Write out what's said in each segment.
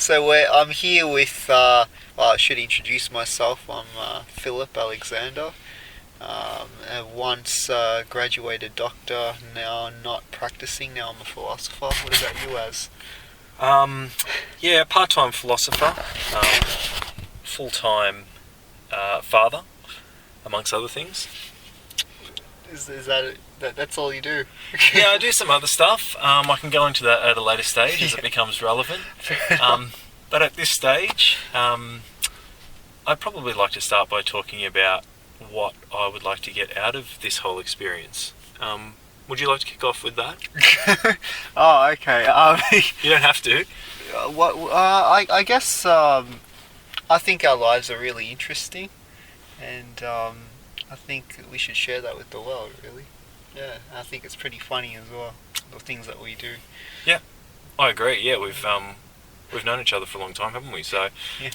I'm here with, I should introduce myself. I'm Philip Alexander, a once graduated doctor, now not practicing, now I'm a philosopher. What about you, Az? Part-time philosopher, full-time father, amongst other things. Is that it? That's all you do? Yeah, I do some other stuff. I can go into that at a later stage as it becomes relevant. But at this stage, I'd probably like to start by talking about what I would like to get out of this whole experience. Would you like to kick off with that? Oh, okay. You don't have to. I guess I think our lives are really interesting, and I think we should share that with the world. Really, yeah. I think it's pretty funny as well, the things that we do. Yeah, I agree. Yeah, we've known each other for a long time, haven't we? So, Yeah.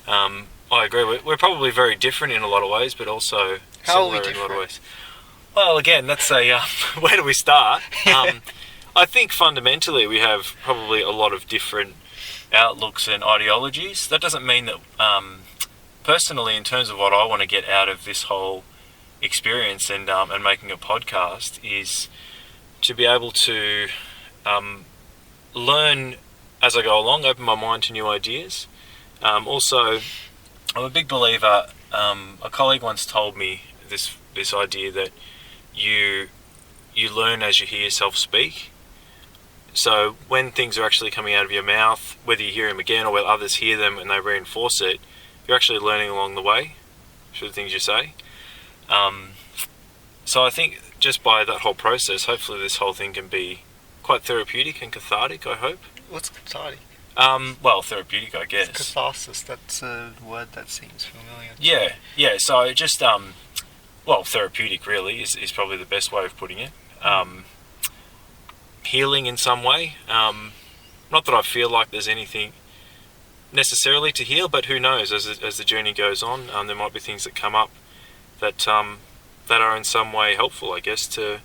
I agree. We're probably very different in a lot of ways, but also How are we similar in a lot of different? ways. Well, again, that's a where do we start? I think fundamentally we have probably a lot of different outlooks and ideologies. That doesn't mean that personally, in terms of what I want to get out of this whole experience and making a podcast, is to be able to learn as I go along, open my mind to new ideas. Also, I'm a big believer. A colleague once told me this idea that you learn as you hear yourself speak. So when things are actually coming out of your mouth, whether you hear them again or whether others hear them and they reinforce it, you're actually learning along the way through the things you say. So I think just by that whole process, hopefully this whole thing can be quite therapeutic and cathartic, I hope. What's cathartic? Well, therapeutic, I guess. Catharsis. That's a word that seems familiar. Yeah. So just therapeutic really is probably the best way of putting it. Healing in some way. Not that I feel like there's anything necessarily to heal, but who knows? As the journey goes on, there might be things that come up that are in some way helpful, I guess, to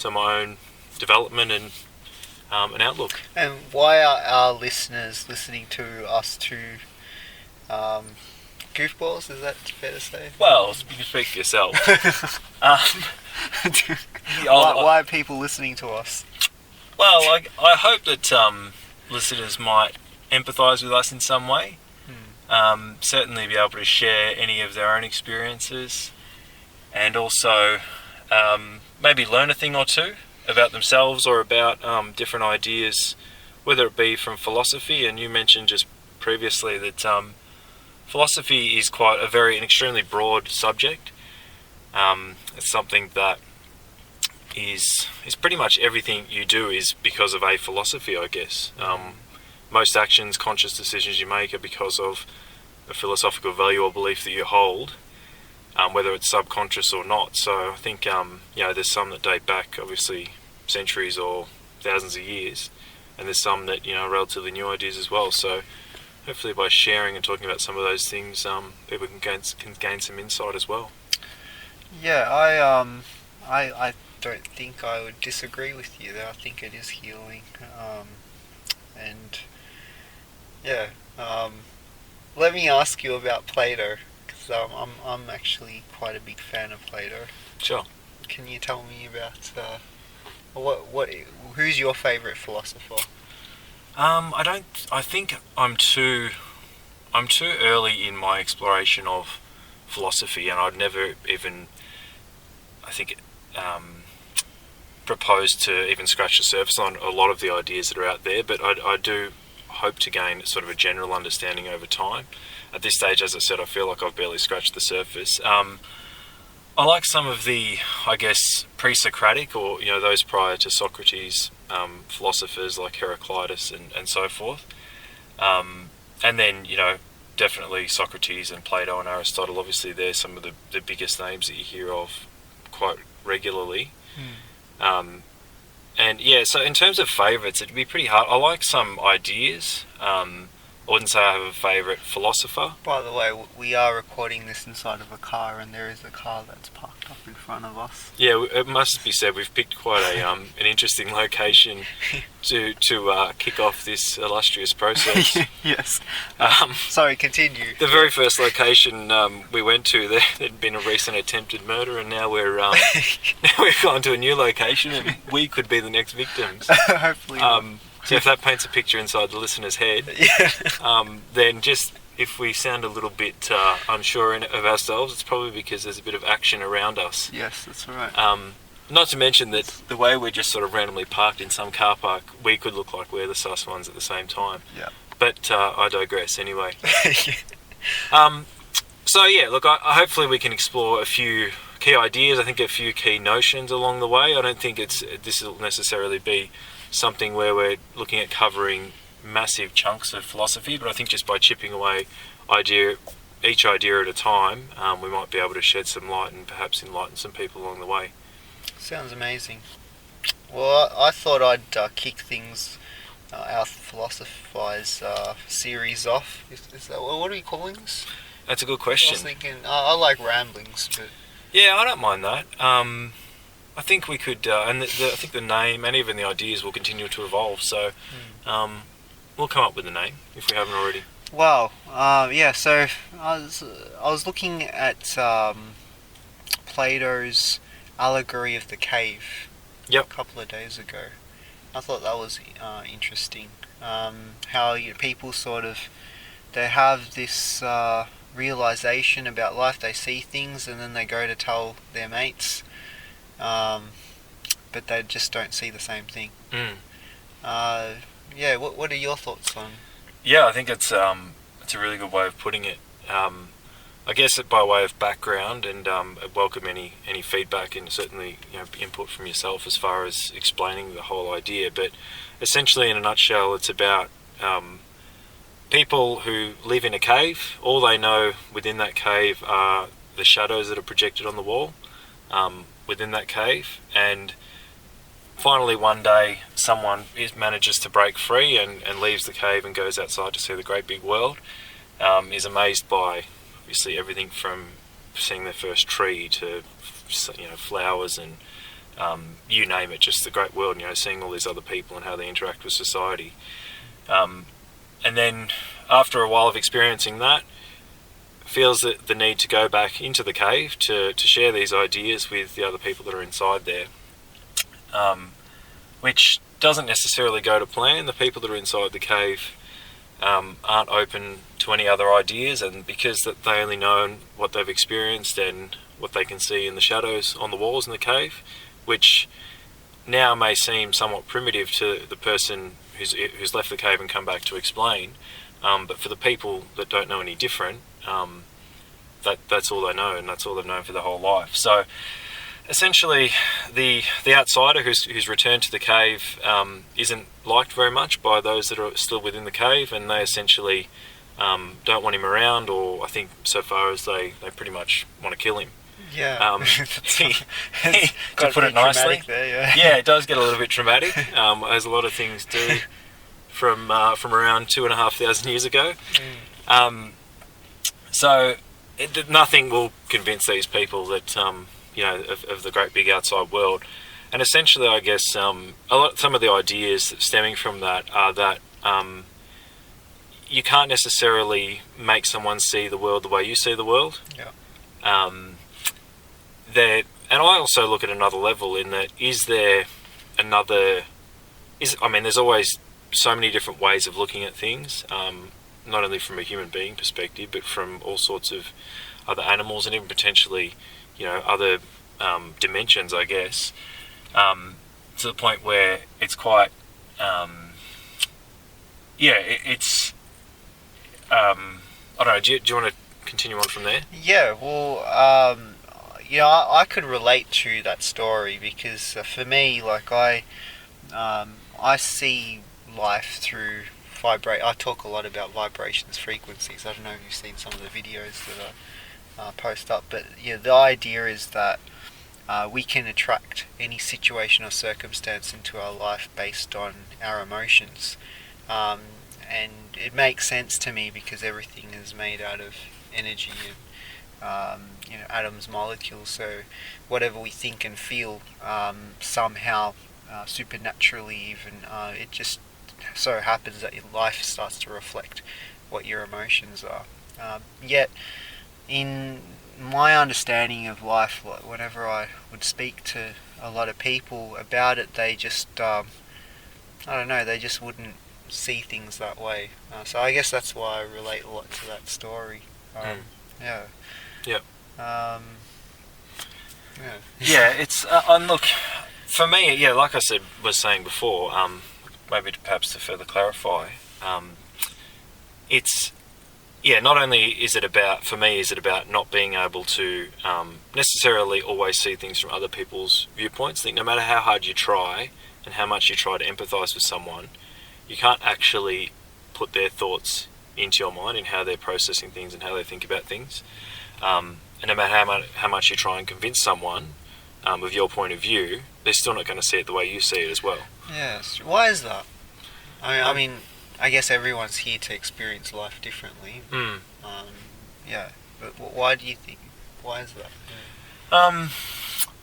my own development and an outlook. And why are our listeners listening to us two goofballs? Is that fair to say? Well, you can speak for yourself. Why are people listening to us? Well, I hope that listeners might empathise with us in some way. Certainly be able to share any of their own experiences, and also maybe learn a thing or two about themselves or about different ideas, whether it be from philosophy. And you mentioned just previously that philosophy is an extremely broad subject. It's something that is pretty much everything you do is because of a philosophy, I guess. Most actions, conscious decisions you make are because of a philosophical value or belief that you hold, whether it's subconscious or not. So I think there's some that date back obviously centuries or thousands of years, and there's some that are relatively new ideas as well. So hopefully by sharing and talking about some of those things, people can gain some insight as well. Yeah, I don't think I would disagree with you there. I think it is healing, and yeah. Let me ask you about Plato, because I'm actually quite a big fan of Plato. Sure. Can you tell me about who's your favourite philosopher? I think I'm too early in my exploration of philosophy, and I'd never even, I think, propose to even scratch the surface on a lot of the ideas that are out there, but I do hope to gain sort of a general understanding over time. At this stage, as I said, I feel like I've barely scratched the surface. I like some of the, I guess, pre-Socratic or those prior to Socrates philosophers like Heraclitus and so forth, and then definitely Socrates and Plato and Aristotle. Obviously, they're some of the biggest names that you hear of quite regularly. And yeah, so in terms of favourites, it'd be pretty hard. I like some ideas, I wouldn't say I have a favourite philosopher. By the way, we are recording this inside of a car, and there is a car that's parked up in front of us. Yeah, it must be said we've picked quite an interesting location to kick off this illustrious process. Yes. Sorry, continue. The very first location we went to, there'd been a recent attempted murder, and now we've gone to a new location, and we could be the next victims. Hopefully. So if that paints a picture inside the listener's head, then just if we sound a little bit unsure of ourselves, it's probably because there's a bit of action around us. Yes, that's right. Not to mention that the way we're just sort of randomly parked in some car park, we could look like we're the sus ones at the same time. Yeah. But I digress anyway. So yeah, look, hopefully we can explore a few key ideas. I think a few key notions along the way. I don't think this will necessarily be something where we're looking at covering massive chunks of philosophy, but I think just by chipping away each idea at a time, we might be able to shed some light and perhaps enlighten some people along the way. Sounds amazing. Well, I thought I'd kick things, our Philosophize series off. Is that, what are we calling this? That's a good I question. was thinking, I like ramblings, but... Yeah, I don't mind that. I think we could, and I think the name and even the ideas will continue to evolve. So we'll come up with a name if we haven't already. Wow. Yeah. So I was looking at Plato's Allegory of the Cave. Yep. A couple of days ago. I thought that was interesting. How people sort of they have this realization about life. They see things and then they go to tell their mates. But they just don't see the same thing. Yeah, what are your thoughts on? Yeah, I think it's a really good way of putting it. I guess by way of background, and welcome any feedback and certainly input from yourself as far as explaining the whole idea. But essentially, in a nutshell, it's about people who live in a cave. All they know within that cave are the shadows that are projected on the wall within that cave, and finally one day someone manages to break free and leaves the cave and goes outside to see the great big world, is amazed by obviously everything from seeing their first tree to flowers and you name it, just the great world, seeing all these other people and how they interact with society. And then after a while of experiencing that, feels the need to go back into the cave to share these ideas with the other people that are inside there, which doesn't necessarily go to plan. The people that are inside the cave aren't open to any other ideas, and because that they only know what they've experienced and what they can see in the shadows on the walls in the cave, which now may seem somewhat primitive to the person who's left the cave and come back to explain, but for the people that don't know any different, that's all they know, and that's all they've known for their whole life. So essentially the outsider who's returned to the cave isn't liked very much by those that are still within the cave, and they essentially don't want him around, or I think so far as they pretty much want to kill him. Yeah. To put it nicely. There, yeah, it does get a little bit traumatic, as a lot of things do from around 2,500 years ago. So nothing will convince these people that of the great big outside world, and essentially, I guess some of the ideas stemming from that are that you can't necessarily make someone see the world the way you see the world. Yeah. And I also look at another level in that there's always so many different ways of looking at things, not only from a human being perspective, but from all sorts of other animals and even potentially, other dimensions, I guess, to the point where it's quite, it's, I don't know, do you want to continue on from there? Yeah, well, I could relate to that story because for me, like I see life through I talk a lot about vibrations, frequencies. I don't know if you've seen some of the videos that I post up, but yeah, the idea is that we can attract any situation or circumstance into our life based on our emotions, and it makes sense to me because everything is made out of energy and atoms, molecules. So whatever we think and feel, somehow, supernaturally even, it just so happens that your life starts to reflect what your emotions are. Yet, in my understanding of life, whenever I would speak to a lot of people about it, they just, I don't know, they just wouldn't see things that way. So I guess that's why I relate a lot to that story. Yeah. Yep. Yeah. Yeah, it's and look, for me, yeah, like I was saying before, maybe perhaps to further clarify, it's not only is it about, for me, is it about not being able to necessarily always see things from other people's viewpoints. I think no matter how hard you try and how much you try to empathise with someone, you can't actually put their thoughts into your mind and how they're processing things and how they think about things. And no matter how much you try and convince someone of your point of view, they're still not going to see it the way you see it as well. Yes. Why is that? I mean, I guess everyone's here to experience life differently. Yeah. But why do you think? Why is that? I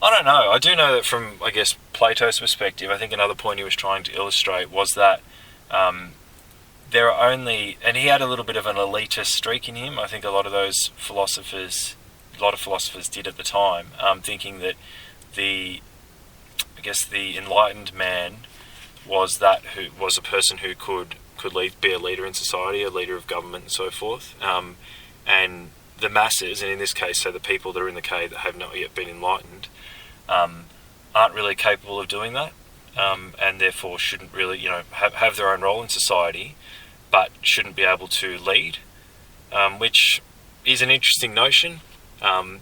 don't know. I do know that from, I guess, Plato's perspective, I think another point he was trying to illustrate was that there are only, and he had a little bit of an elitist streak in him. I think a lot of philosophers did at the time, thinking that the enlightened man was a person who could be a leader in society, a leader of government, and so forth. And the masses, and in this case, so the people that are in the cave that have not yet been enlightened, aren't really capable of doing that, and therefore shouldn't really, have their own role in society, but shouldn't be able to lead, which is an interesting notion.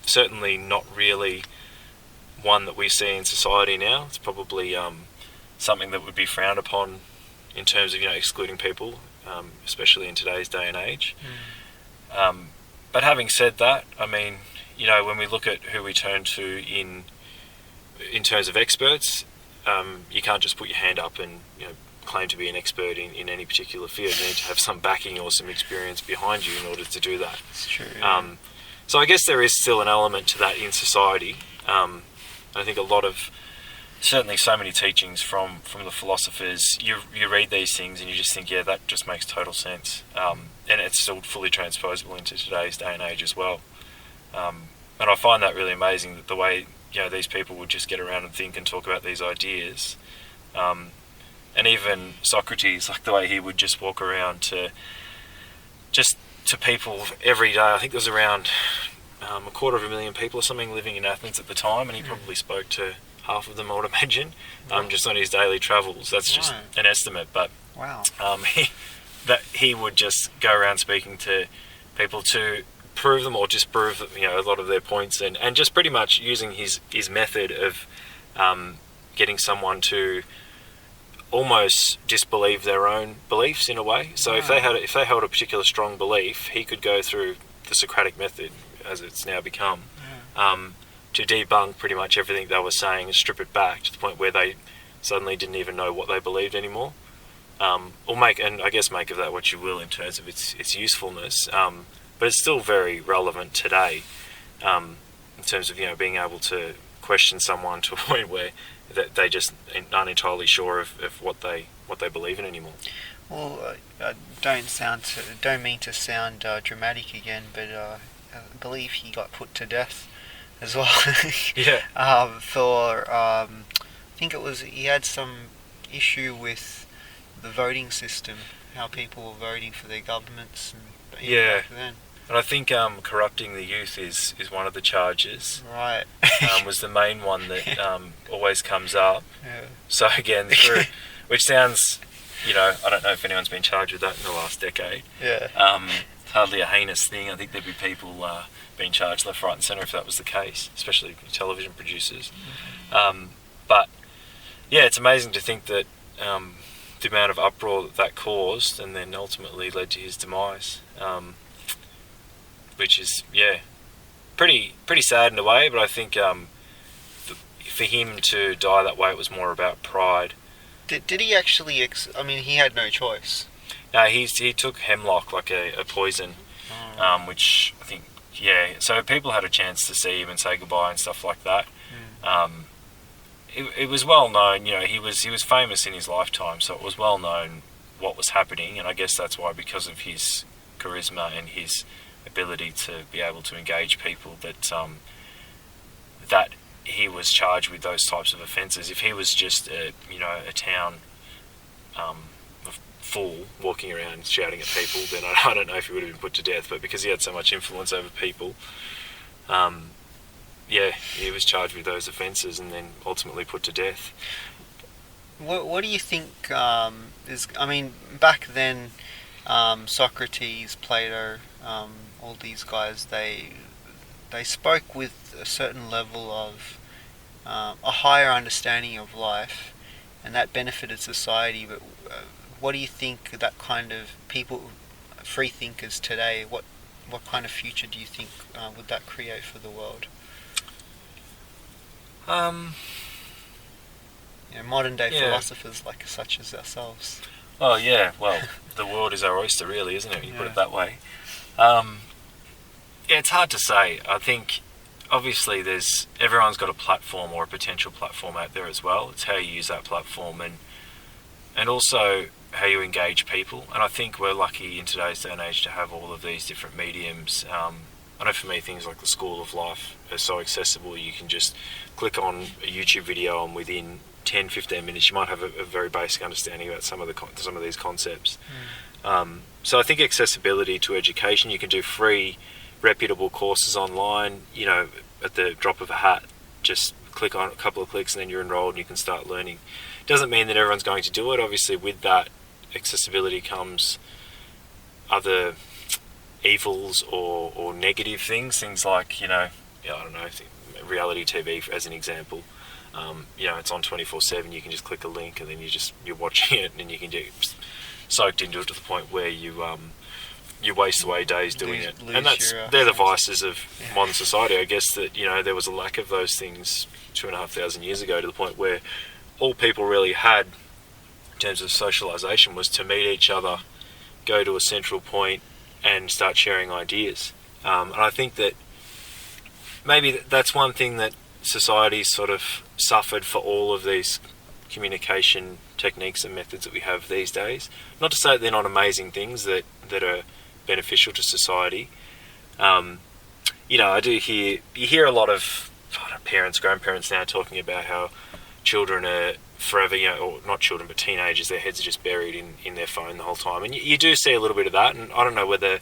Certainly not really one that we see in society now. It's probably something that would be frowned upon in terms of excluding people, especially in today's day and age. But having said that, I mean, when we look at who we turn to in terms of experts, you can't just put your hand up and claim to be an expert in any particular field. You need to have some backing or some experience behind you in order to do that. It's true. So I guess there is still an element to that in society. I think a lot of, certainly so many teachings from the philosophers, you read these things and you just think, yeah, that just makes total sense. And it's still fully transposable into today's day and age as well. And I find that really amazing, that the way these people would just get around and think and talk about these ideas. And even Socrates, like the way he would just walk around to people every day. I think there was around 250,000 people or something living in Athens at the time, and he probably spoke to half of them, I would imagine, just on his daily travels. That's just an estimate, but wow. He would just go around speaking to people to prove them or disprove a lot of their points, and just pretty much using his method of getting someone to almost disbelieve their own beliefs in a way. So if they held a particular strong belief, he could go through the Socratic method, as it's now become, to debunk pretty much everything they were saying and strip it back to the point where they suddenly didn't even know what they believed anymore. Or make of that what you will in terms of its usefulness. But it's still very relevant today, in terms of being able to question someone to a point where they just aren't entirely sure of what they believe in anymore. Well, I don't mean to sound dramatic again, but I believe he got put to death as well. Yeah. I think it was, he had some issue with the voting system, how people were voting for their governments, and back then. And I think corrupting the youth is one of the charges. Right. Was the main one that always comes up. Yeah. So again, which sounds, I don't know if anyone's been charged with that in the last decade. Yeah. It's hardly a heinous thing. I think there'd be people being charged left, right and centre if that was the case, especially television producers. But yeah, it's amazing to think that the amount of uproar that caused and then ultimately led to his demise. Which is, pretty sad in a way, but I think for him to die that way, it was more about pride. Did he actually, he had no choice. He took hemlock, like a poison, which I think, yeah. So people had a chance to see him and say goodbye and stuff like that. It was well known, he was famous in his lifetime, so it was well known what was happening, and I guess that's why, because of his charisma and his ability to be able to engage people, that he was charged with those types of offences. If he was just a town fool walking around shouting at people, then I don't know if he would have been put to death. But because he had so much influence over people, he was charged with those offences and then ultimately put to death. What do you think is? I mean, back then, Socrates, Plato, all these guys, they spoke with a certain level of a higher understanding of life, and that benefited society. But what do you think that kind of people, free thinkers today, what kind of future do you think would that create for the world? Modern day philosophers like such as ourselves. Oh yeah, well, the world is our oyster, really, isn't it? You put it that way. It's hard to say. I think obviously everyone's got a platform or a potential platform out there as well. It's how you use that platform and also how you engage people. And I think we're lucky in today's day and age to have all of these different mediums. I know for me, things like the School of Life are so accessible. You can just click on a YouTube video and within 10-15 minutes you might have a very basic understanding about some of these concepts. So I think accessibility to education, you can do free reputable courses online, at the drop of a hat. Just click on a couple of clicks and then you're enrolled and you can start learning. Doesn't mean that everyone's going to do it. Obviously with that accessibility comes other evils or negative things like, I don't know, reality TV as an example. It's on 24/7. You can just click a link and then you're watching it and you can get soaked into it to the point where you waste away days doing it. And they're the vices of modern society. I guess that there was a lack of those things 2,500 years ago, to the point where all people really had in terms of socialisation was to meet each other, go to a central point and start sharing ideas. And I think that maybe that's one thing that society sort of suffered for all of these communication techniques and methods that we have these days. Not to say that they're not amazing things that are beneficial to society. You hear a lot of parents, grandparents now talking about how children are forever, or not children, but teenagers, their heads are just buried in their phone the whole time. And you do see a little bit of that, and I don't know whether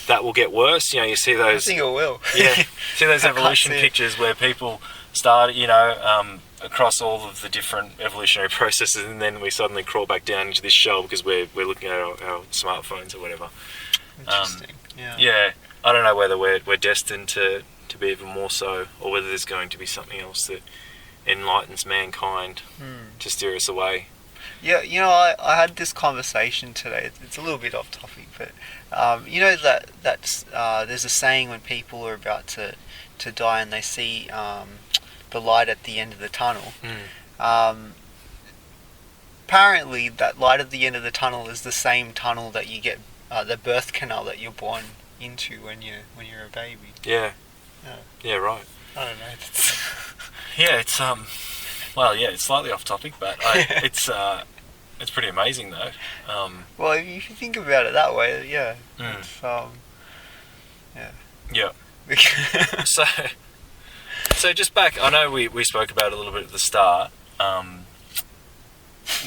that will get worse. You see those... I think it will. Yeah, see those evolution pictures where people start, across all of the different evolutionary processes, and then we suddenly crawl back down into this shell because we're looking at our smartphones or whatever. Interesting. Yeah, I don't know whether we're destined to be even more so, or whether there's going to be something else that enlightens mankind to steer us away. Yeah, I had this conversation today. It's a little bit off topic, but there's a saying when people are about to die and they see the light at the end of the tunnel. Apparently, that light at the end of the tunnel is the same tunnel that you get, the birth canal that you're born into when you're a baby. Yeah. Yeah, right. I don't know. Yeah, it's it's slightly off topic, but it's pretty amazing though. Well, if you think about it that way, yeah. It's, Yeah. So just back, I know we spoke about it a little bit at the start.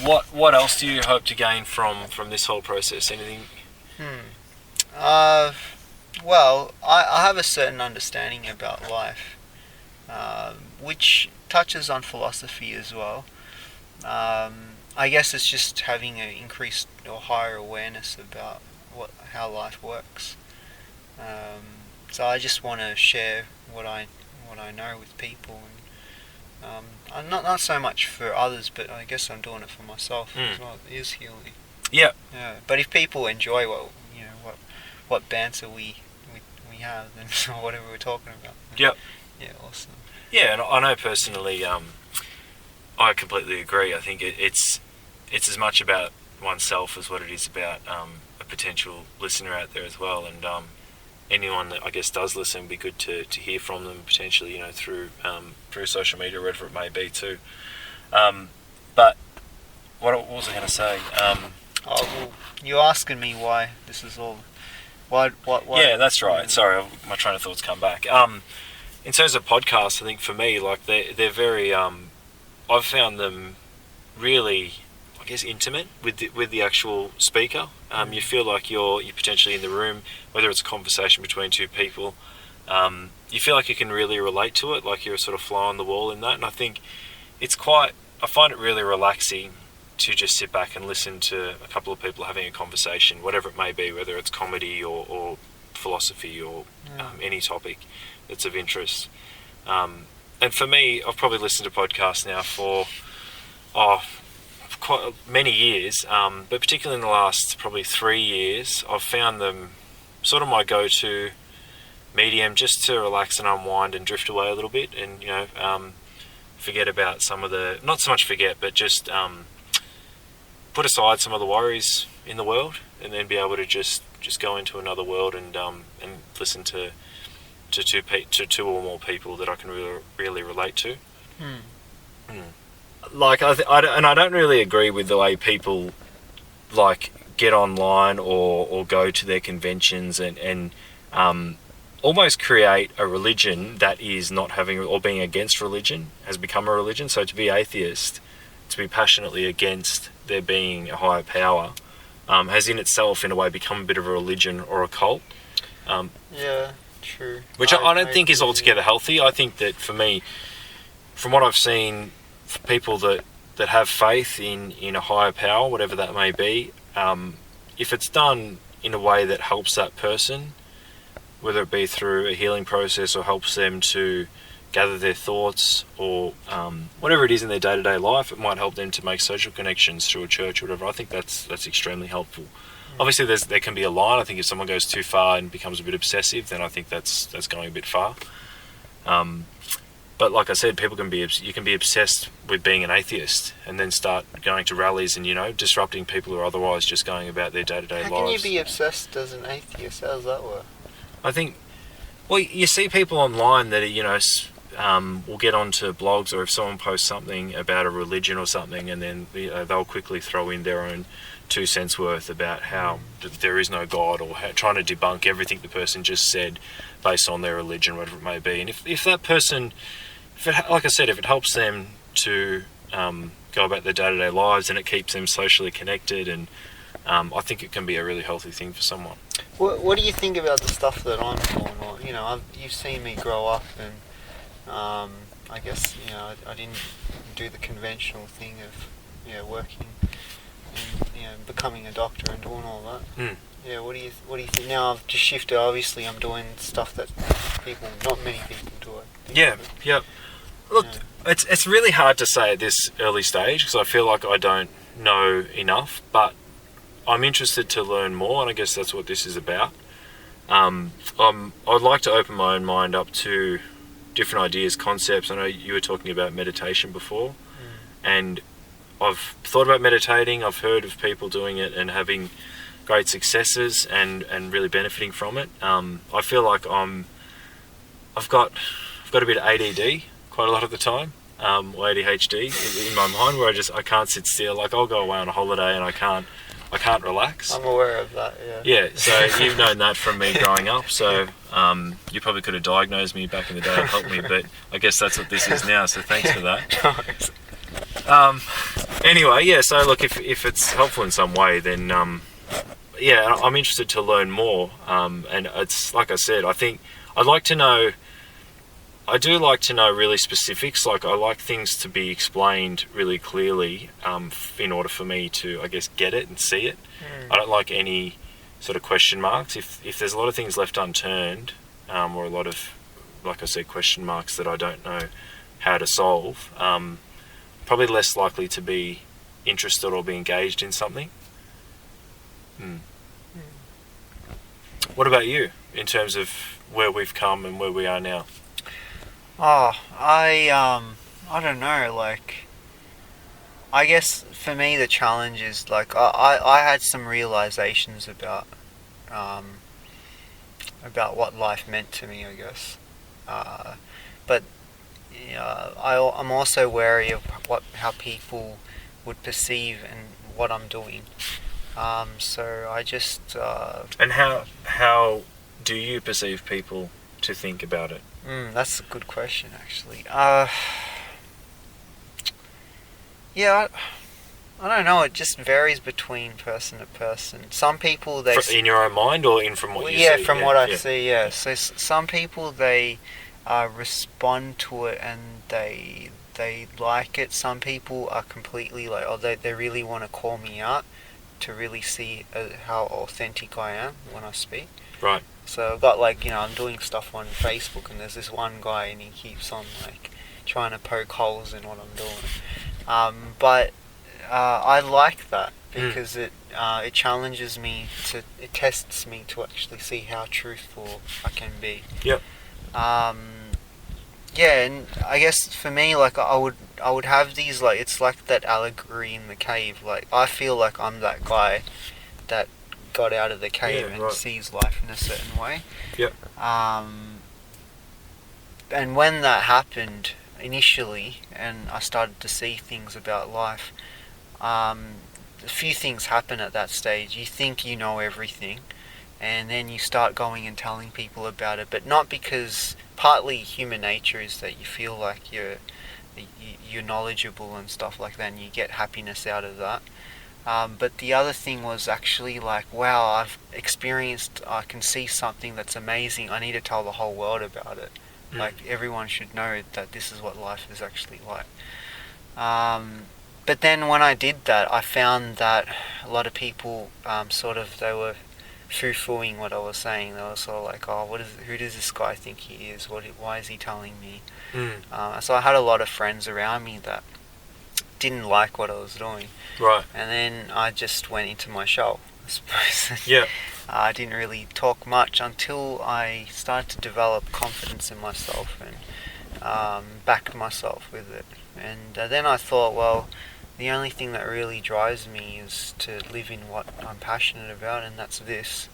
What else do you hope to gain from this whole process? Anything? Well, I have a certain understanding about life, which touches on philosophy as well. I guess it's just having an increased or higher awareness about how life works. So I just want to share what I know with people, and I'm not so much for others, but I guess I'm doing it for myself as well. It is healing. Yeah. Yeah. But if people enjoy what banter we have, then or whatever we're talking about. Yep. Yeah. Awesome. Yeah, and I know personally, I completely agree. I think it's as much about oneself as what it is about a potential listener out there as well. And anyone that I guess does listen, would be good to hear from them potentially, through social media, wherever it may be too. But what was I going to say? You're asking me why this is all. Why? Yeah, that's right. Sorry, my train of thoughts come back. In terms of podcasts, I think for me, like they're very. I've found them really, I guess, intimate with the actual speaker. You feel like you're potentially in the room, whether it's a conversation between two people. You feel like you can really relate to it, like you're a sort of fly on the wall in that. And I think I find it really relaxing to just sit back and listen to a couple of people having a conversation, whatever it may be, whether it's comedy or philosophy or any topic that's of interest. And for me, I've probably listened to podcasts now for quite many years, but particularly in the last probably 3 years, I've found them sort of my go-to medium just to relax and unwind and drift away a little bit, and forget about some of the, not so much forget, but just put aside some of the worries in the world, and then be able to just go into another world and listen to two or more people that I can really relate to. Like I don't really agree with the way people like get online or go to their conventions and almost create a religion that is not having, or being against religion has become a religion. So to be atheist, to be passionately against there being a higher power, has in itself in a way become a bit of a religion or a cult. Yeah, true. Which I don't think is altogether healthy. I think that for me, from what I've seen, for people that have faith in a higher power, whatever that may be, if it's done in a way that helps that person, whether it be through a healing process or helps them to gather their thoughts or whatever it is in their day-to-day life, it might help them to make social connections through a church or whatever. I think that's extremely helpful. Obviously, there can be a line. I think if someone goes too far and becomes a bit obsessive, then I think that's going a bit far. But like I said, you can be obsessed with being an atheist and then start going to rallies and disrupting people who are otherwise just going about their day-to-day lives. How can you be obsessed as an atheist? How does that work? I think, well, you see people online that will get onto blogs, or if someone posts something about a religion or something, and then they'll quickly throw in their own 2 cents worth about how there is no God, or trying to debunk everything the person just said based on their religion, whatever it may be. And if that person, like I said, if it helps them to go about their day-to-day lives and it keeps them socially connected, and I think it can be a really healthy thing for someone. What do you think about the stuff that I'm doing? Or, you've seen me grow up, and I guess I didn't do the conventional thing of working and becoming a doctor and doing all that. Yeah, what do you think? Now I've just shifted. Obviously, I'm doing stuff that not many people do it. Yeah. Look, it's really hard to say at this early stage because I feel like I don't know enough, but I'm interested to learn more, and I guess that's what this is about. I'd like to open my own mind up to different ideas, concepts. I know you were talking about meditation before, and I've thought about meditating. I've heard of people doing it and having great successes and really benefiting from it. I feel like I've got a bit of ADD quite a lot of the time, or ADHD in my mind, where I can't sit still. Like I'll go away on a holiday and I can't relax. I'm aware of that, yeah. Yeah, so you've known that from me growing up, so you probably could have diagnosed me back in the day and helped me, but I guess that's what this is now, so thanks for that. Anyway, yeah, so look, if it's helpful in some way, then I'm interested to learn more, and it's like I said, I think I do like to know really specifics. Like I like things to be explained really clearly in order for me to, I guess, get it and see it. I don't like any sort of question marks. If there's a lot of things left unturned, or a lot of, like I said, question marks that I don't know how to solve, probably less likely to be interested or be engaged in something. What about you in terms of where we've come and where we are now? Oh, I don't know, like, I guess for me the challenge is like I had some realizations um, about what life meant to me, I guess. But I'm also wary of how people would perceive and what I'm doing. So I just And how do you perceive people to think about it? that's a good question, actually. Yeah, I don't know. It just varies between person to person. Some people In your own mind, or in from what well, you yeah, see? from what I see, yeah. So some people they respond to it and they like it. Some people are completely like, oh, they really want to call me out to really see how authentic I am when I speak. Right. So I've got like, I'm doing stuff on Facebook and there's this one guy and he keeps on like trying to poke holes in what I'm doing. But I like that because it challenges me it tests me to actually see how truthful I can be. Yep. Yeah, and I guess for me, like I would have these like it's like that allegory in the cave. Like I feel like I'm that guy that got out of the cave and sees life in a certain way. Yep. And when that happened initially, and I started to see things about life, a few things happen at that stage. You think you know everything, and then you start going and telling people about it, but not because partly human nature is that you feel like you're knowledgeable and stuff like that, and you get happiness out of that. But the other thing was actually like, wow, I can see something that's amazing. I need to tell the whole world about it. Like everyone should know that this is what life is actually like. But then when I did that, I found that a lot of people they were foo-fooing what I was saying. They were sort of like, oh, who does this guy think he is? Why is he telling me? So I had a lot of friends around me that didn't like what I was doing. Right. And then I just went into my shell, I suppose. Yeah. I didn't really talk much until I started to develop confidence in myself and backed myself with it. And then I thought, well, the only thing that really drives me is to live in what I'm passionate about, and that's this.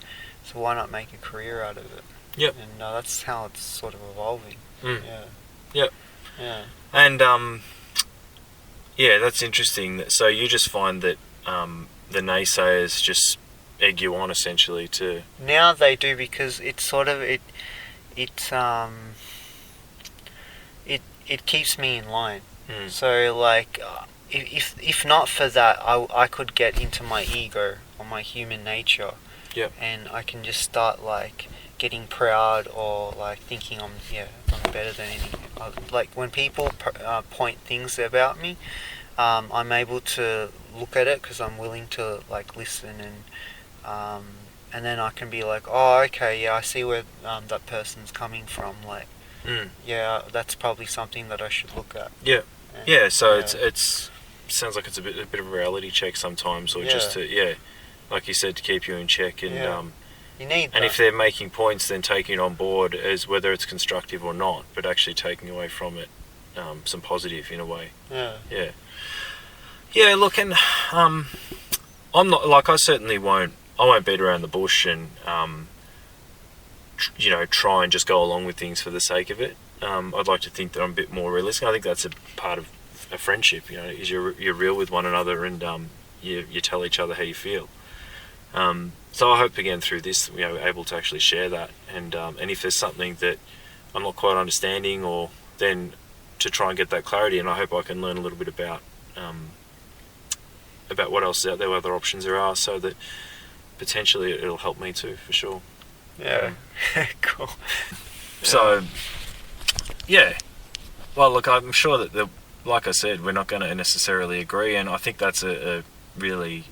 So why not make a career out of it? Yep. And that's how it's sort of evolving. Yeah. Yep. Yeah. And yeah, that's interesting. So you just find that the naysayers just egg you on essentially to. Now they do, because it's sort of it keeps me in line. So like if not for that, I could get into my ego or my human nature. Yep. And I can just start like getting proud or like thinking I'm better than any. Like when people point things about me, I'm able to look at it because I'm willing to like listen and then I can be like, oh, okay, yeah, I see where that person's coming from. Like, yeah, that's probably something that I should look at. Yeah, yeah. So it's sounds like it's a bit of a reality check sometimes, or just to like you said, to keep you in check and you need that. And if they're making points, then taking it on board as whether it's constructive or not, but actually taking away from it some positive in a way. Yeah. Yeah. Look, and I'm not like I certainly won't. I won't beat around the bush and try and just go along with things for the sake of it. I'd like to think that I'm a bit more realistic. I think that's a part of a friendship. Is you're real with one another and you tell each other how you feel. So I hope again through this, able to actually share that, and if there's something that I'm not quite understanding, or then to try and get that clarity, and I hope I can learn a little bit about what else is out there, what other options there are, so that potentially it'll help me too, for sure. Yeah. Cool. So, yeah. Well, look, I'm sure that like I said, we're not going to necessarily agree, and I think that's a really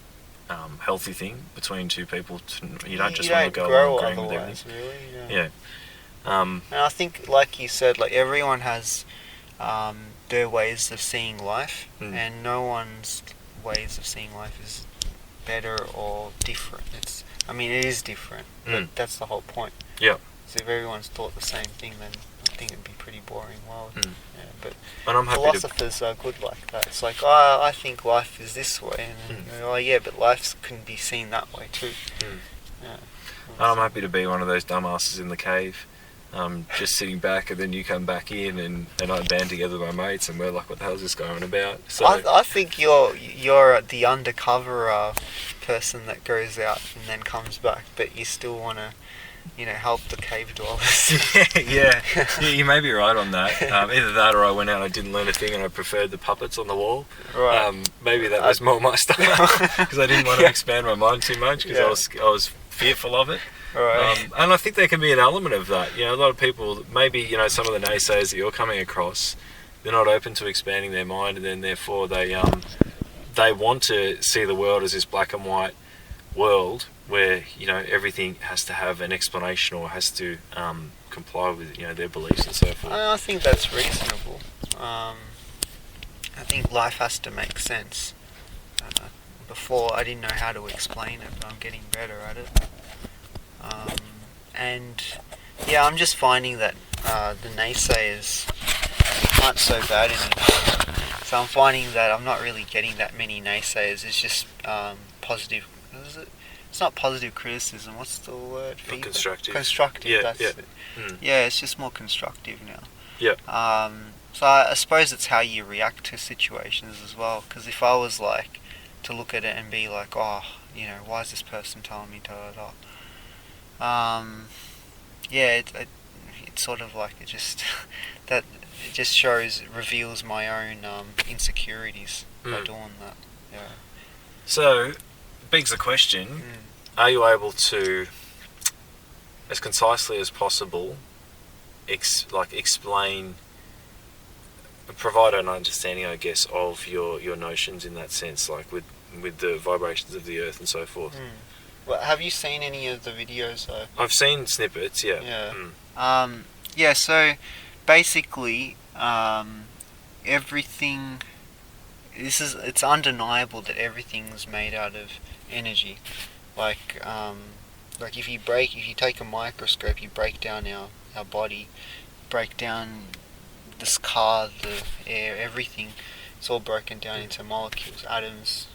healthy thing between two people. You don't just want to go along agreeing with everything. Really, yeah. And I think, like you said, like everyone has their ways of seeing life, and no one's ways of seeing life is better or different. It is different, but that's the whole point. Yeah. So if everyone's thought the same thing, then think it'd be a pretty boring world. Mm. Yeah, but And I'm happy philosophers are good like that. It's like, oh, I think life is this way, and then, oh yeah, but life can be seen that way too. Mm. Yeah. And I'm happy to be one of those dumbasses in the cave, just sitting back, and then you come back in, and I band together with my mates, and we're like, what the hell is this going about? So I think you're the undercover person that goes out and then comes back, but you still want to, help the cave dwellers. yeah, you may be right on that. Either that, or I went out and I didn't learn a thing, and I preferred the puppets on the wall. Right. Maybe that was more my style, because I didn't want to expand my mind too much, because I was fearful of it. Right. And I think there can be an element of that. A lot of people, maybe, some of the naysayers that you're coming across, they're not open to expanding their mind, and then therefore they want to see the world as this black and white world where, everything has to have an explanation or has to comply with, their beliefs and so forth. I think that's reasonable. I think life has to make sense. Before, I didn't know how to explain it, but I'm getting better at it. And yeah, I'm just finding that the naysayers aren't so bad anymore. So I'm finding that I'm not really getting that many naysayers. It's just positive. What is it? It's not positive criticism. What's the word? Constructive. Constructive. Yeah, that's yeah. it. Yeah, it's just more constructive now. Yeah. So I suppose it's how you react to situations as well. Because if I was like to look at it and be like, oh, why is this person telling me da da da? Yeah, it's sort of like it just that it just reveals my own insecurities by doing that. Yeah. So, begs the question: are you able to, as concisely as possible, explain, provide an understanding, I guess, of your notions in that sense, like with the vibrations of the earth and so forth? Well, have you seen any of the videos though? I've seen snippets, yeah. Yeah. Yeah, so basically, everything, it's undeniable that everything's made out of energy. Like if you take a microscope, you break down our body, break down this car, the air, everything, it's all broken down into molecules, atoms.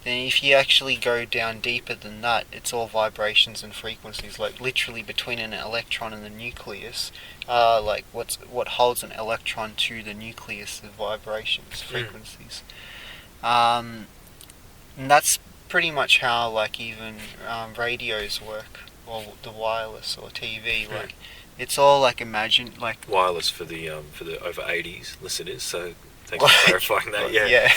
Then if you actually go down deeper than that, it's all vibrations and frequencies, like literally between an electron and the nucleus, like what holds an electron to the nucleus of vibrations, frequencies. And that's pretty much how like even radios work, or the wireless or TV, like it's all like wireless for the over 80s listeners, so thanks for clarifying that. Yeah.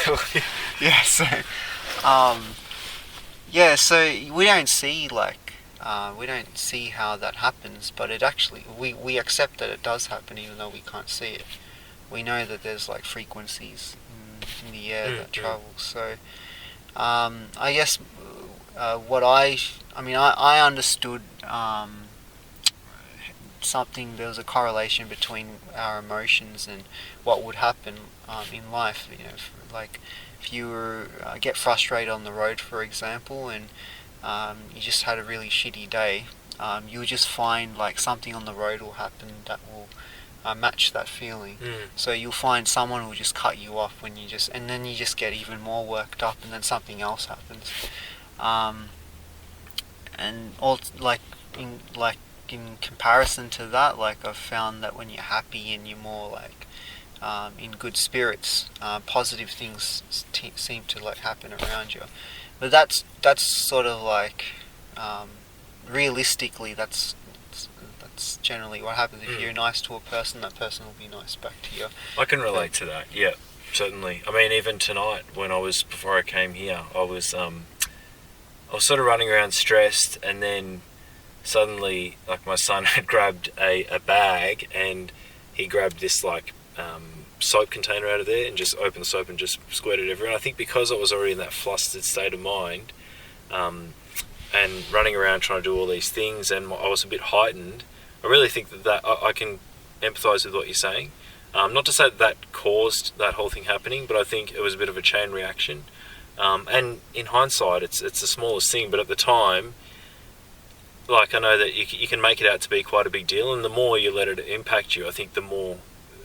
So we don't see how that happens, but it actually we accept that it does happen even though we can't see it. We know that there's like frequencies in the air that travel. So I guess I understood something. There was a correlation between our emotions and what would happen in life. If you get frustrated on the road, for example, and you just had a really shitty day, you'll just find like something on the road will happen that will match that feeling. So you'll find someone will just cut you off and then you just get even more worked up, and then something else happens. And all in comparison to that, like I've found that when you're happy and you're more like in good spirits, positive things seem to like happen around you. But that's sort of like realistically that's generally what happens. If you're nice to a person, that person will be nice back to you. I can relate to that. Yeah, certainly. I mean, even tonight before I came here, I was sort of running around stressed, and then suddenly, like, my son had grabbed a bag, and he grabbed this like soap container out of there and just opened the soap and just squirted it everywhere. I think because I was already in that flustered state of mind, and running around trying to do all these things, and I was a bit heightened. I really think that I can empathise with what you're saying. Not to say that caused that whole thing happening, but I think it was a bit of a chain reaction. And in hindsight, it's the smallest thing, but at the time, like I know that you can make it out to be quite a big deal, and the more you let it impact you, I think the more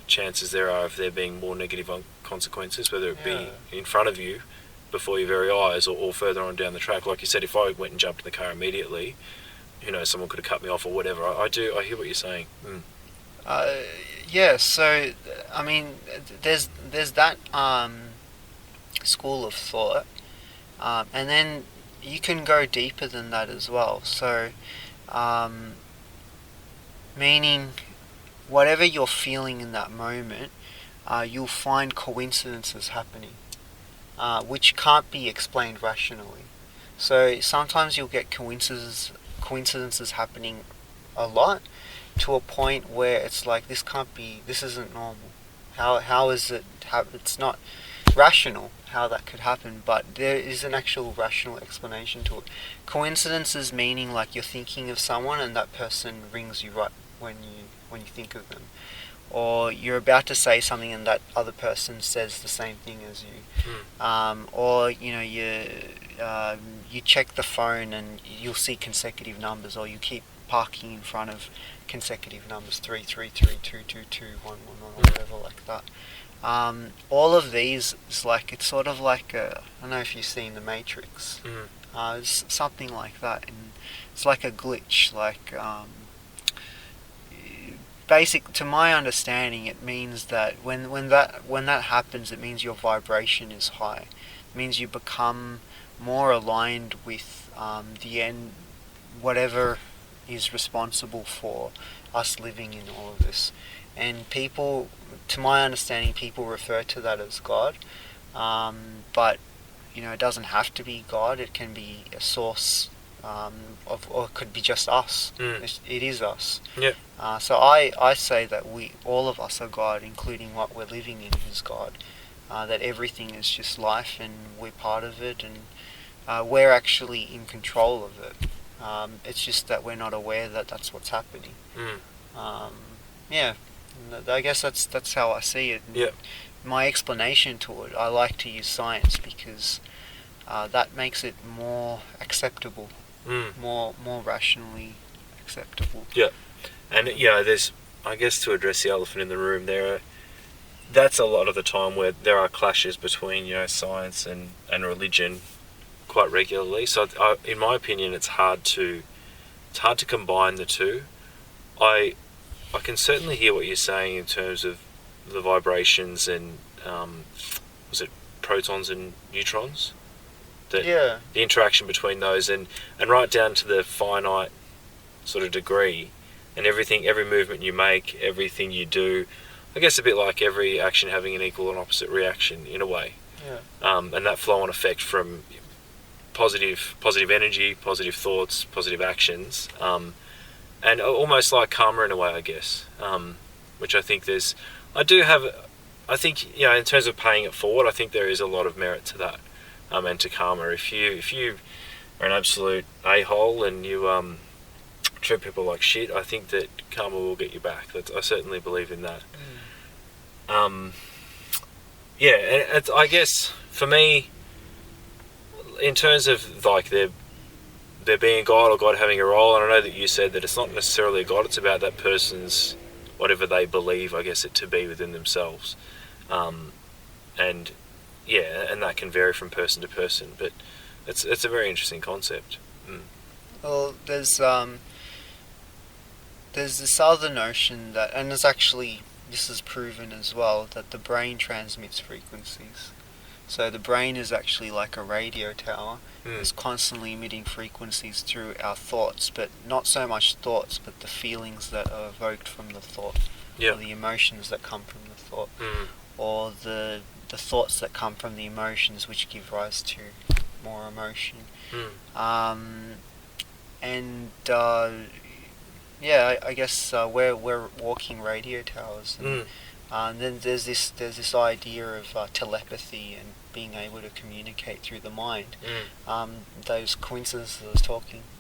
chances there are of there being more negative consequences, whether it be in front of you, before your very eyes, or further on down the track. Like you said, if I went and jumped in the car immediately, who knows, someone could have cut me off or whatever. I hear what you're saying. Yeah, so I mean, there's that school of thought, and then you can go deeper than that as well. So, meaning, whatever you're feeling in that moment, you'll find coincidences happening, which can't be explained rationally. So sometimes you'll get coincidences happening a lot, to a point where it's like, this isn't normal. How is it? It's not rational how that could happen, but there is an actual rational explanation to it. Coincidences meaning like you're thinking of someone and that person rings you right when you think of them, or you're about to say something and that other person says the same thing as you, or you check the phone and you'll see consecutive numbers, or you keep parking in front of consecutive numbers, 333222111 or whatever like that. All of these is like, it's sort of like I don't know if you've seen The Matrix. It's something like that, and it's like a glitch. Like basic to my understanding, it means that when that happens, it means your vibration is high. It means you become more aligned with the end, whatever is responsible for us living in all of this. And people, to my understanding, people refer to that as God, but it doesn't have to be God. It can be a source or it could be just us. It is us. Yeah. So I say that all of us are God, including what we're living in is God. That everything is just life, and we're part of it, and we're actually in control of it. It's just that we're not aware that that's what's happening. Yeah, I guess that's how I see it. Yeah. My explanation to it, I like to use science because that makes it more acceptable, more rationally acceptable. Yeah, and there's, I guess, to address the elephant in the room, that's a lot of the time where there are clashes between science and religion quite regularly. So in my opinion, it's hard to combine the two. I can certainly hear what you're saying in terms of the vibrations and was it protons and neutrons? The interaction between those, and right down to the finite sort of degree, and every movement you make, everything you do, I guess a bit like every action having an equal and opposite reaction in a way. And that flow on effect from positive energy, positive thoughts, positive actions, and almost like karma in a way, I guess, which I think in terms of paying it forward, I think there is a lot of merit to that, and to karma. If you are an absolute a-hole and you treat people like shit, I think that karma will get you back. I certainly believe in that. And I guess for me, in terms of like there being a God or God having a role, and I know that you said that it's not necessarily a God, it's about that person's whatever they believe, I guess, it to be within themselves, and that can vary from person to person, but it's a very interesting concept. Well, there's this other notion that, and this is proven as well, that the brain transmits frequencies. So the brain is actually like a radio tower. It's constantly emitting frequencies through our thoughts, but not so much thoughts, but the feelings that are evoked from the thought, or the emotions that come from the thought, or the thoughts that come from the emotions which give rise to more emotion. I guess we're walking radio towers, and then there's this idea of telepathy and being able to communicate through the mind. Those coincidences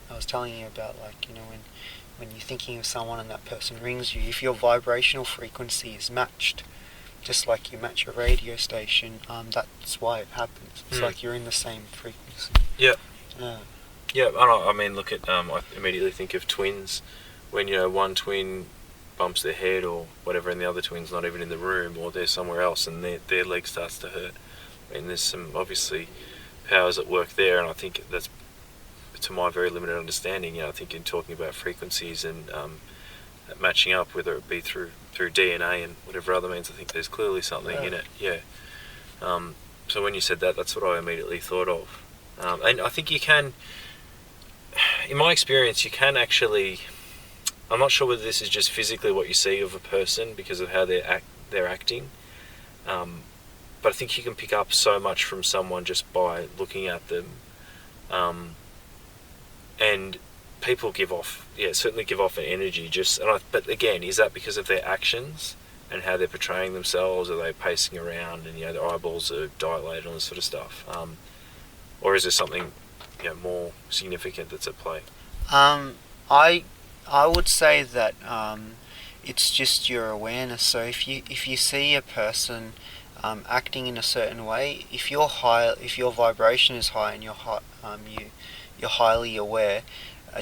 I was telling you about, like when you're thinking of someone and that person rings you, if your vibrational frequency is matched, just like you match a radio station, that's why it happens. It's like you're in the same frequency. Yeah, I mean, look at I immediately think of twins. When one twin bumps their head or whatever, and the other twin's not even in the room, or they're somewhere else, and their leg starts to hurt. And there's some obviously powers at work there, and I think that's, to my very limited understanding, I think in talking about frequencies and matching up, whether it be through DNA and whatever other means, I think there's clearly something in it. Yeah. So when you said that, that's what I immediately thought of. And I think you can, in my experience, you can actually. I'm not sure whether this is just physically what you see of a person because of how they're acting, but I think you can pick up so much from someone just by looking at them, and people certainly give off an energy. But again, is that because of their actions and how they're portraying themselves? Are they pacing around and their eyeballs are dilated and all this sort of stuff, or is there something more significant that's at play? I would say that it's just your awareness. So if you see a person acting in a certain way, if your vibration is high and you're highly aware,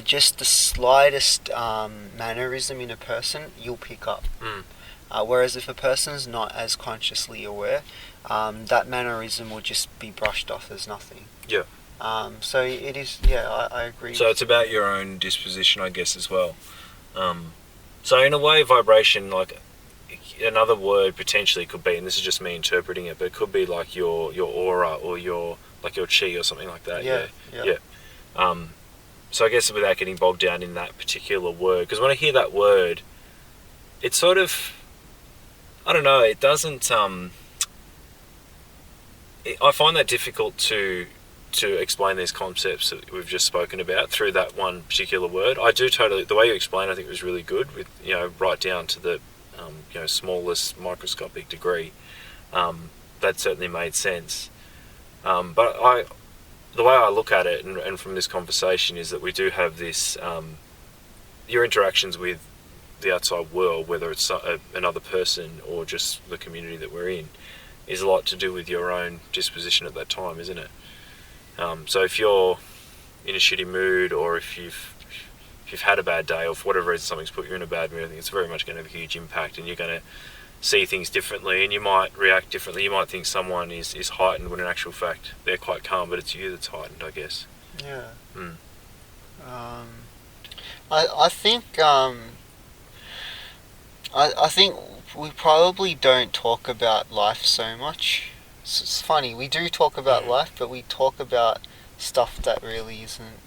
just the slightest mannerism in a person you'll pick up. Whereas if a person's not as consciously aware, that mannerism will just be brushed off as nothing. Yeah. So it is, I agree. So it's about your own disposition, I guess, as well. So in a way, vibration, like another word potentially could be, and this is just me interpreting it, but it could be like your aura or your chi or something like that. Yeah. So I guess without getting bogged down in that particular word, because when I hear that word, it's sort of, I don't know, it doesn't. I find that difficult to explain these concepts that we've just spoken about through that one particular word. I do totally, the way you explained, I think was really good, with right down to the smallest microscopic degree. That certainly made sense. But the way I look at it, and from this conversation, is that we do have this your interactions with the outside world, whether it's another person or just the community that we're in, is a lot to do with your own disposition at that time, isn't it? So if you're in a shitty mood, or if you've had a bad day, or for whatever reason something's put you in a bad mood, I think it's very much going to have a huge impact, and you're going to see things differently, and you might react differently. You might think someone is heightened when in actual fact they're quite calm, but it's you that's heightened, I guess. Yeah. Mm. I think I think we probably don't talk about life so much. It's funny, we do talk about life, but we talk about stuff that really isn't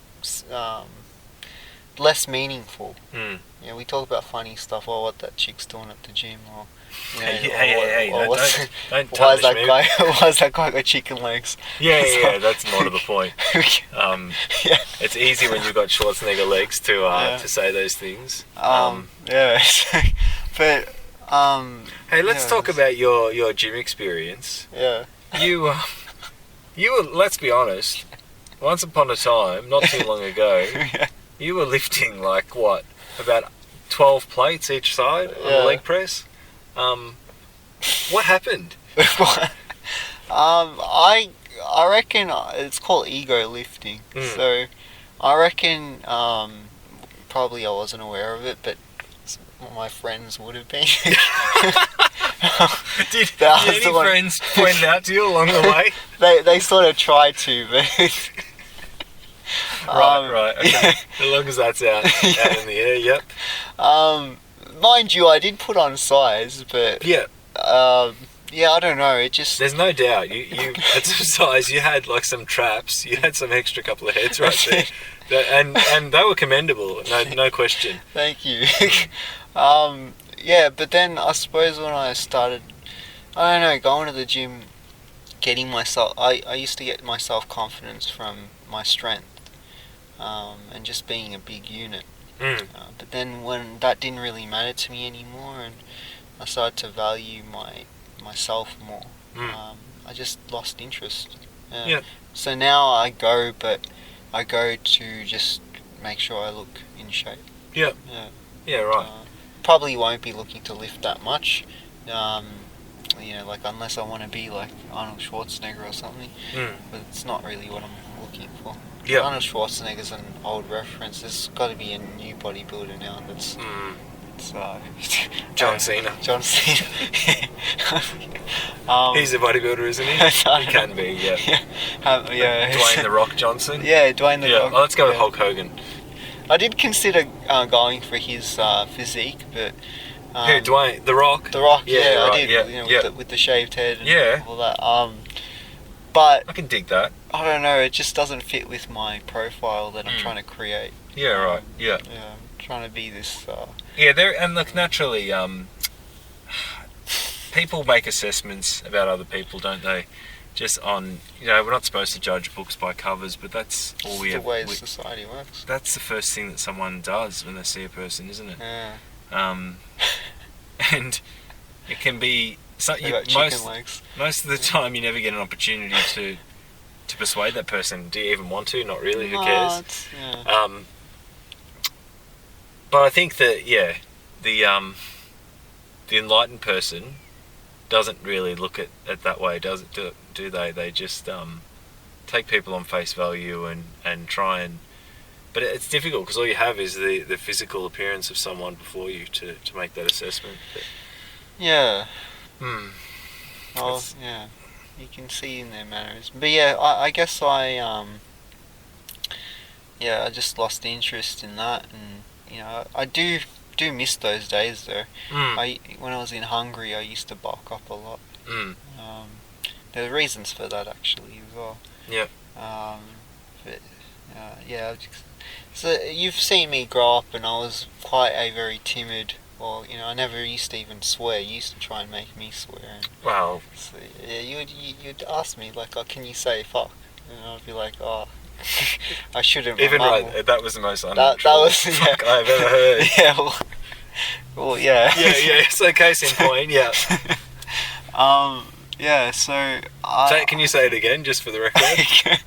less meaningful. We talk about funny stuff, or what that chick's doing at the gym, or Hey, don't why is tarnish me. why is that guy got chicken legs? Yeah, that's more to the point. It's easy when you've got Schwarzenegger legs to say those things. Yeah, but hey, let's talk about your gym experience. Yeah. You were, let's be honest, once upon a time, not too long ago, you were lifting like what, about 12 plates each side on the leg press. What happened? I reckon it's called ego lifting. So I reckon probably I wasn't aware of it, but my friends would have been. Did any friends point out to you along the way? They sort of tried to, but right. Okay. As long as that's out in the air, yep. Mind you, I did put on size, but I don't know. It just, there's no doubt you had some size. You had like some traps. You had some extra couple of heads right there, and they were commendable. No question. Thank you. But then I suppose when I started, I don't know, going to the gym, getting myself, I used to get my self-confidence from my strength, and just being a big unit. But then when that didn't really matter to me anymore, and I started to value myself more, I just lost interest. So now I go to just make sure I look in shape. Yeah, right. Probably won't be looking to lift that much, like unless I want to be like Arnold Schwarzenegger or something. But it's not really what I'm looking for. Yep. Arnold Schwarzenegger's an old reference. There's got to be a new bodybuilder now that's... John Cena. John Cena. He's a bodybuilder, isn't he? He can be, yeah. Yeah. Dwayne The Rock Johnson. Yeah, Dwayne The Rock. Oh, let's go with Hulk Hogan. I did consider going for his physique, but... Who, Dwayne? The Rock? The Rock, Yeah, I right, did, yeah, with the shaved head and Yeah. all that. But I can dig that. I don't know, it just doesn't fit with my profile that I'm trying to create. Yeah, right, yeah. Yeah, I'm trying to be this... Yeah, and look, naturally, people make assessments about other people, don't they? Just on, we're not supposed to judge books by covers, but that's all we have. the way society works. That's the first thing that someone does when they see a person, isn't it? Yeah. And it can be... most of the time you never get an opportunity to persuade that person. Do you even want to? Not really, who cares? But I think that, the enlightened person doesn't really look at it that way, do they? They just take people on face value and try and... But it's difficult because all you have is the physical appearance of someone before you to make that assessment. But, yeah. Well, yeah. You can see in their manners. But yeah, I guess I just lost interest in that, and I do miss those days though. When I was in Hungary, I used to bulk up a lot. There are reasons for that actually as well. Yeah. So you've seen me grow up, and I was quite a very timid. Well, I never used to even swear. You used to try and make me swear. And Wow. so, yeah, you'd ask me like, "Oh, can you say fuck?" And I'd be like, "Oh, I shouldn't." Even right, that was the most unnatural fuck I've ever heard. Yeah. Well, yeah. Yeah. So case in point, yeah. Yeah. So. Can you say it again, just for the record?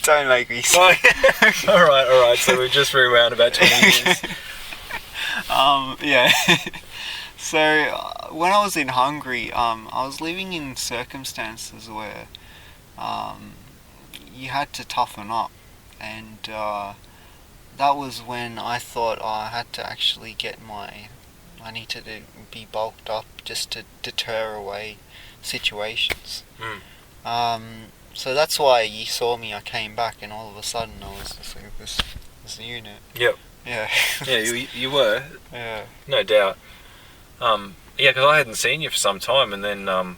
Don't make me say. All right. So we've just rewound about 20 years. Yeah. So when I was in Hungary, I was living in circumstances where you had to toughen up, and that was when I thought I had to actually I needed to be bulked up just to deter away situations. So that's why you saw me. I came back, and all of a sudden I was just like this unit. Yep. Yeah. Yeah, you were. Yeah. No doubt. Because I hadn't seen you for some time, and then I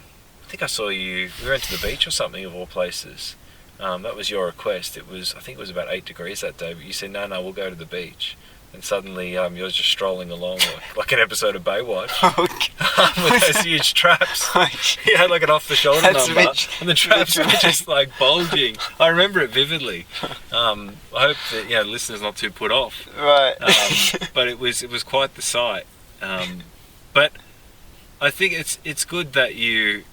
think I saw you. We went to the beach or something, of all places. That was your request. I think it was about 8 degrees that day, but you said no, we'll go to the beach. And suddenly you're just strolling along like an episode of Baywatch with those huge traps. You had like an off-the-shoulder number, and the traps were just like bulging. I remember it vividly. I hope that listeners not too put off. Right. But it was quite the sight. But I think it's good that you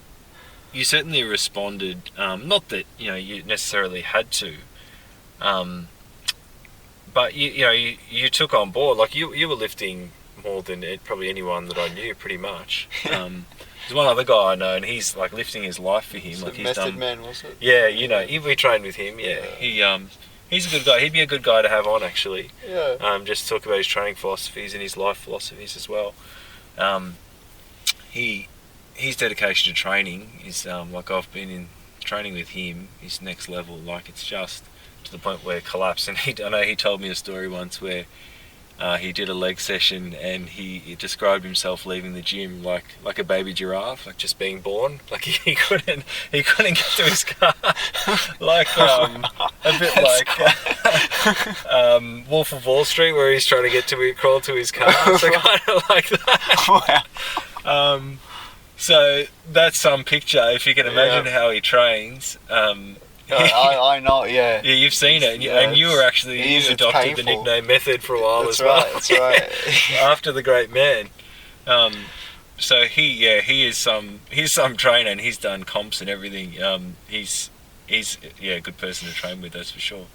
certainly responded. Not that you necessarily had to. But you took on board, like you were lifting more than probably anyone that I knew, pretty much. There's one other guy I know, and he's like lifting his life for him. Like he's done. Man, was it? Yeah, we trained with him. Yeah, he's a good guy. He'd be a good guy to have on actually. Yeah. Just talk about his training philosophies and his life philosophies as well. His dedication to training is like I've been in training with him. His next level, like it's just to the point where it collapsed. And I know he told me a story once where he did a leg session and he described himself leaving the gym like a baby giraffe, like just being born. Like he couldn't get to his car, like a bit like Wolf of Wall Street, where he's trying to crawl to his car. So kind of like that. Wow. So that's some picture, if you can imagine how he trains. I know, yeah. Yeah, you've seen it, and you were actually you adopted the nickname Method for a while as well. That's right. After the great man. So he is some trainer, and he's done comps and everything. He's a good person to train with, that's for sure.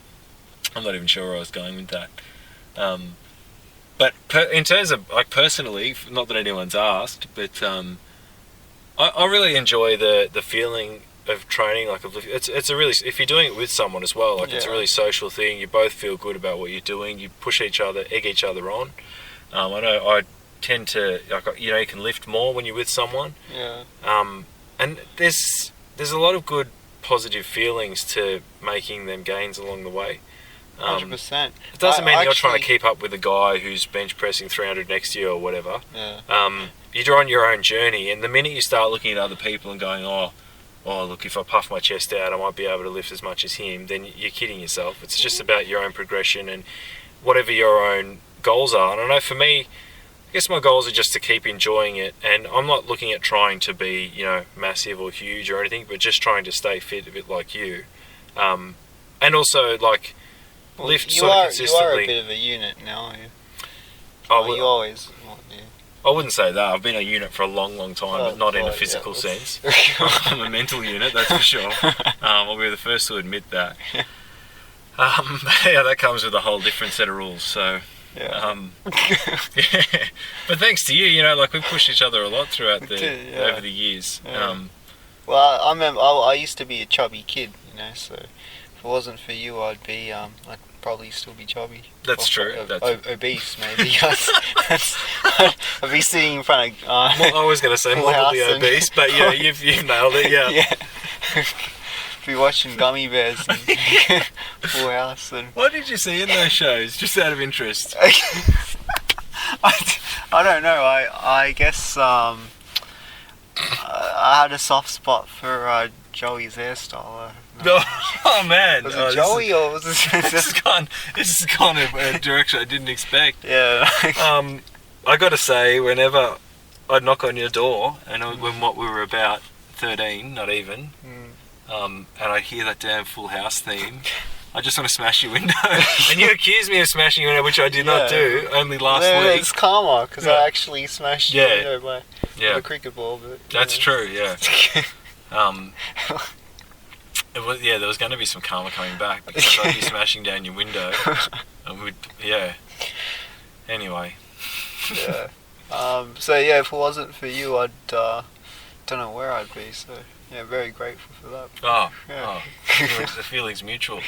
I'm not even sure where I was going with that. But in terms of like personally, not that anyone's asked, but I really enjoy the feeling of training, like it's a really, if you're doing it with someone as well, like it's a really social thing. You both feel good about what you're doing. You push each other, egg each other on. I know I tend to, like, you know, you can lift more when you're with someone. Yeah. And there's a lot of good positive feelings to making them gains along the way. 100%. It doesn't mean you're trying to keep up with a guy who's bench pressing 300 next to you or whatever. Yeah. You're on your own journey, and the minute you start looking at other people and going, oh, look, if I puff my chest out, I might be able to lift as much as him, then you're kidding yourself. It's just about your own progression and whatever your own goals are. And I know for me, I guess my goals are just to keep enjoying it, and I'm not looking at trying to be, you know, massive or huge or anything, but just trying to stay fit a bit like you. And also, like, lift sort of consistently. You are a bit of a unit now, aren't you? Oh, you always... Well, yeah. I wouldn't say that. I've been a unit for a long, long time, but not in a physical sense. I'm a mental unit, that's for sure. I'll be the first to admit that. Yeah, that comes with a whole different set of rules, so... Yeah. Yeah. But thanks to you, you know, like, we've pushed each other a lot throughout over the years. Yeah. Well, I remember I used to be a chubby kid, you know, so if it wasn't for you, I'd probably still be chubby. That's true. Obese, maybe. I'd be sitting in front of... I was going to say morbidly obese, but yeah, you've nailed it, yeah. Yeah. Be watching Gummy Bears and Full House. And... What did you see in those shows, just out of interest? I don't know. I guess I had a soft spot for Joey's hairstyle. No. Oh man! Was it Joey or was it? This is kind of a direction I didn't expect. Yeah. I got to say, whenever I'd knock on your door, and when we were about 13, not even, and I hear that damn Full House theme, I just want to smash your window. And you accused me of smashing your window, which I did not do, only last week. It's karma, because I actually smashed your window with a cricket ball. But, that's true, yeah. There was going to be some karma coming back, because I'd be smashing down your window. And anyway. Yeah. So yeah, if it wasn't for you, I'd don't know where I'd be. So yeah, very grateful for that. The feeling's mutual.